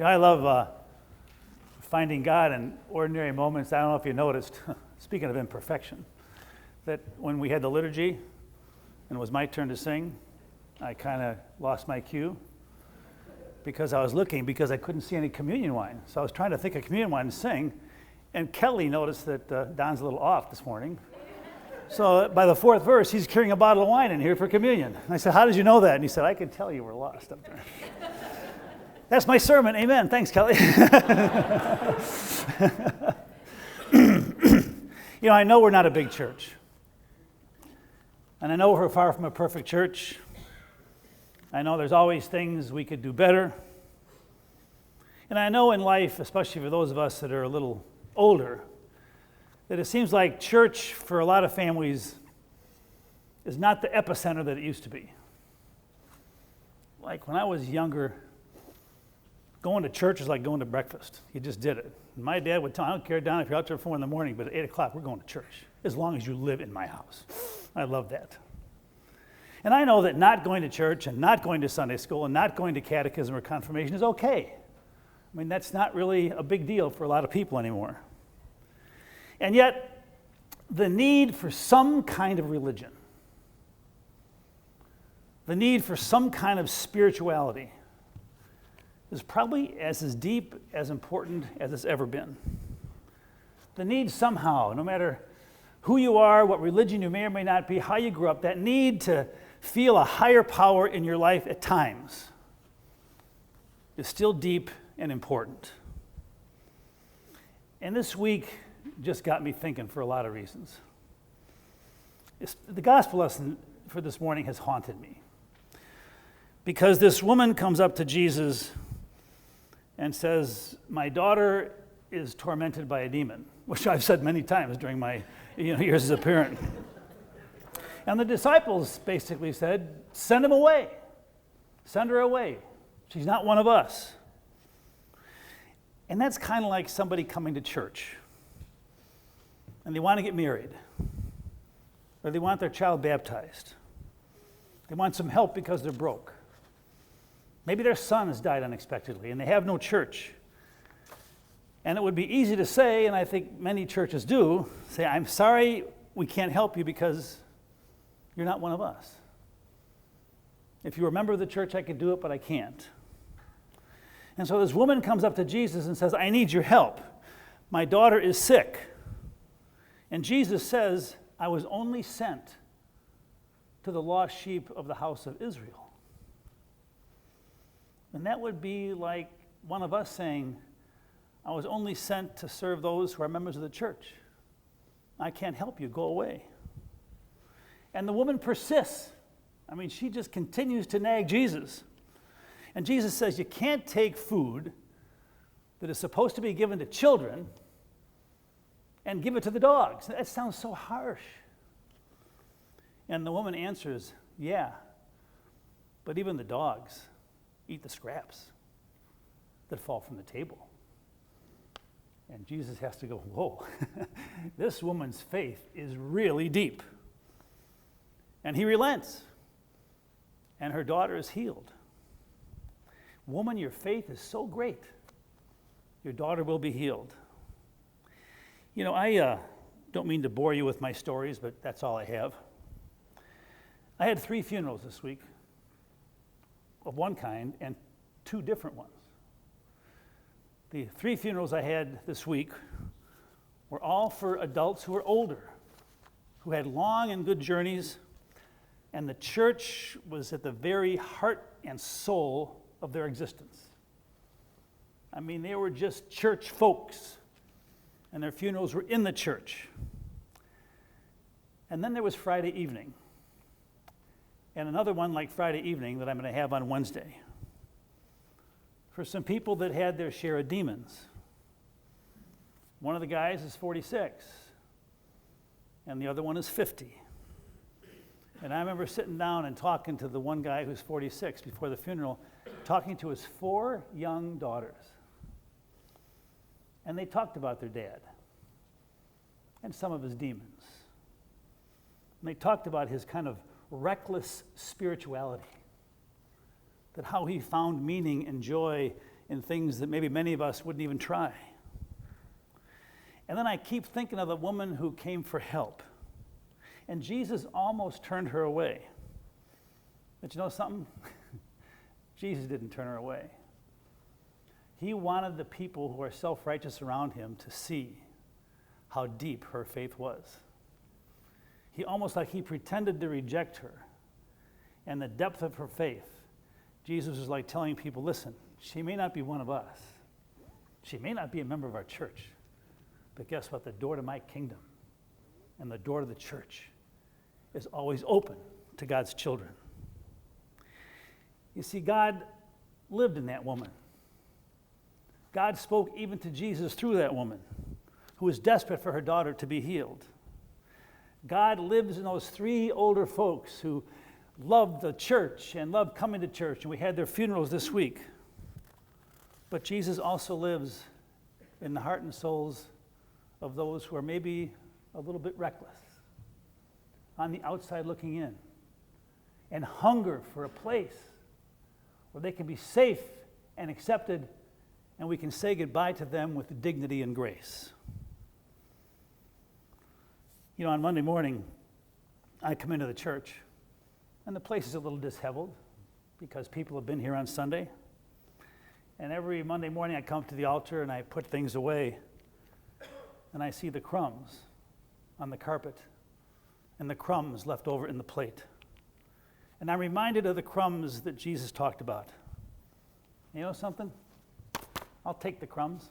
I love finding God in ordinary moments. I don't know if you noticed, speaking of imperfection, that when we had the liturgy and it was my turn to sing, I kind of lost my cue because I was looking because I couldn't see any communion wine. So I was trying to think of communion wine and sing, and Kelly noticed that Don's a little off this morning. So by the fourth verse, he's carrying a bottle of wine in here for communion. And I said, "How did you know that?" And he said, "I could tell you were lost up there." That's my sermon. Amen. Thanks, Kelly. I know we're not a big church. And I know we're far from a perfect church. I know there's always things we could do better. And I know in life, especially for those of us that are a little older, that it seems like church for a lot of families is not the epicenter that it used to be. Like when I was younger, going to church is like going to breakfast. You just did it. And my dad would tell me, "I don't care, Don, if you're out there at 4 a.m, but at 8 o'clock, we're going to church, as long as you live in my house." I love that. And I know that not going to church and not going to Sunday school and not going to catechism or confirmation is okay. I mean, that's not really a big deal for a lot of people anymore. And yet, the need for some kind of religion, the need for some kind of spirituality, is probably as deep, as important as it's ever been. The need somehow, no matter who you are, what religion you may or may not be, how you grew up, that need to feel a higher power in your life at times is still deep and important. And this week just got me thinking for a lot of reasons. The gospel lesson for this morning has haunted me, because this woman comes up to Jesus and says, "My daughter is tormented by a demon," which I've said many times during my years as a parent. And the disciples basically said, "Send him away. Send her away. She's not one of us." And that's kind of like somebody coming to church and they want to get married, or they want their child baptized. They want some help because they're broke. Maybe their son has died unexpectedly and they have no church. And it would be easy to say, and I think many churches do, say, "I'm sorry, we can't help you because you're not one of us. If you were a member of the church, I could do it, but I can't." And so this woman comes up to Jesus and says, "I need your help. My daughter is sick." And Jesus says, "I was only sent to the lost sheep of the house of Israel." And that would be like one of us saying, "I was only sent to serve those who are members of the church. I can't help you, go away." And the woman persists. I mean, she just continues to nag Jesus. And Jesus says, "You can't take food that is supposed to be given to children and give it to the dogs. That sounds so harsh." And the woman answers, "Yeah, but even the dogs eat the scraps that fall from the table." And Jesus has to go, "Whoa, this woman's faith is really deep." And he relents, and her daughter is healed. "Woman, your faith is so great. Your daughter will be healed." I don't mean to bore you with my stories, but that's all I have. I had 3 funerals this week of one kind and 2 different ones. The 3 funerals I had this week were all for adults who were older, who had long and good journeys, and the church was at the very heart and soul of their existence. I mean, they were just church folks, and their funerals were in the church. And then there was Friday evening, and another one like Friday evening that I'm going to have on Wednesday, for some people that had their share of demons. One of the guys is 46, and the other one is 50. And I remember sitting down and talking to the one guy who's 46 before the funeral, talking to his 4 young daughters. And they talked about their dad and some of his demons. And they talked about his kind of reckless spirituality, that how he found meaning and joy in things that maybe many of us wouldn't even try. And then I keep thinking of the woman who came for help. And Jesus almost turned her away. But you know something? Jesus didn't turn her away. He wanted the people who are self-righteous around him to see how deep her faith was. He almost like he pretended to reject her. And the depth of her faith, Jesus was like telling people, listen, she may not be one of us. She may not be a member of our church. But guess what? The door to my kingdom and the door to the church is always open to God's children. You see, God lived in that woman. God spoke even to Jesus through that woman who was desperate for her daughter to be healed. God lives in those three older folks who loved the church and loved coming to church, and we had their funerals this week. But Jesus also lives in the heart and souls of those who are maybe a little bit reckless, on the outside looking in, and hunger for a place where they can be safe and accepted, and we can say goodbye to them with dignity and grace. You know, on Monday morning, I come into the church, and the place is a little disheveled because people have been here on Sunday. And every Monday morning, I come to the altar and I put things away, and I see the crumbs on the carpet and the crumbs left over in the plate. And I'm reminded of the crumbs that Jesus talked about. You know something? I'll take the crumbs.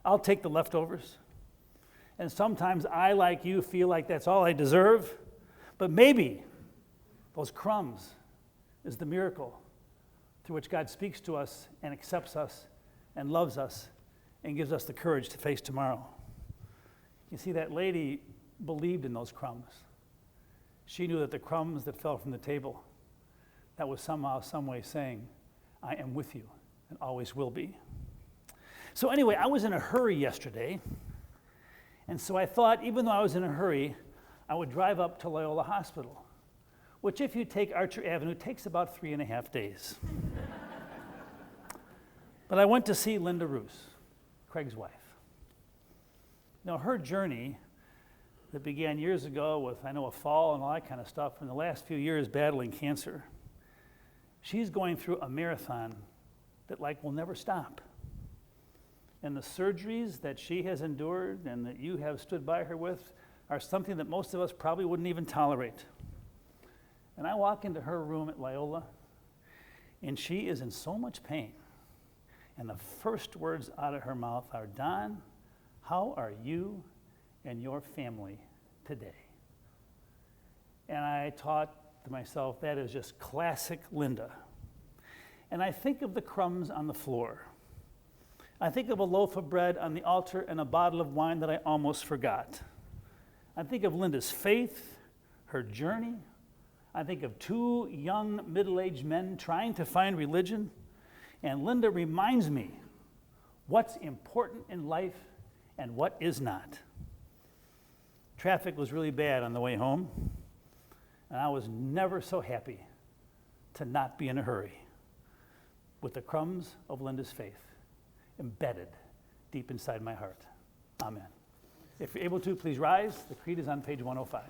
I'll take the leftovers. And sometimes I, like you, feel like that's all I deserve. But maybe those crumbs is the miracle through which God speaks to us and accepts us and loves us and gives us the courage to face tomorrow. You see, that lady believed in those crumbs. She knew that the crumbs that fell from the table, that was somehow, some way saying, I am with you and always will be. So anyway, I was in a hurry yesterday, and so I thought, even though I was in a hurry, I would drive up to Loyola Hospital, which if you take Archer Avenue, takes about 3.5 days. But I went to see Linda Roos, Craig's wife. Now, her journey that began years ago with, I know, a fall and all that kind of stuff, in the last few years battling cancer, she's going through a marathon that, like, will never stop. And the surgeries that she has endured and that you have stood by her with are something that most of us probably wouldn't even tolerate. And I walk into her room at Loyola, and she is in so much pain. And the first words out of her mouth are, Don, how are you and your family today? And I thought to myself, that is just classic Linda. And I think of the crumbs on the floor. I think of a loaf of bread on the altar and a bottle of wine that I almost forgot. I think of Linda's faith, her journey. I think of two young middle-aged men trying to find religion. And Linda reminds me what's important in life and what is not. Traffic was really bad on the way home, and I was never so happy to not be in a hurry with the crumbs of Linda's faith embedded deep inside my heart. Amen. If you're able to, please rise. The creed is on page 105.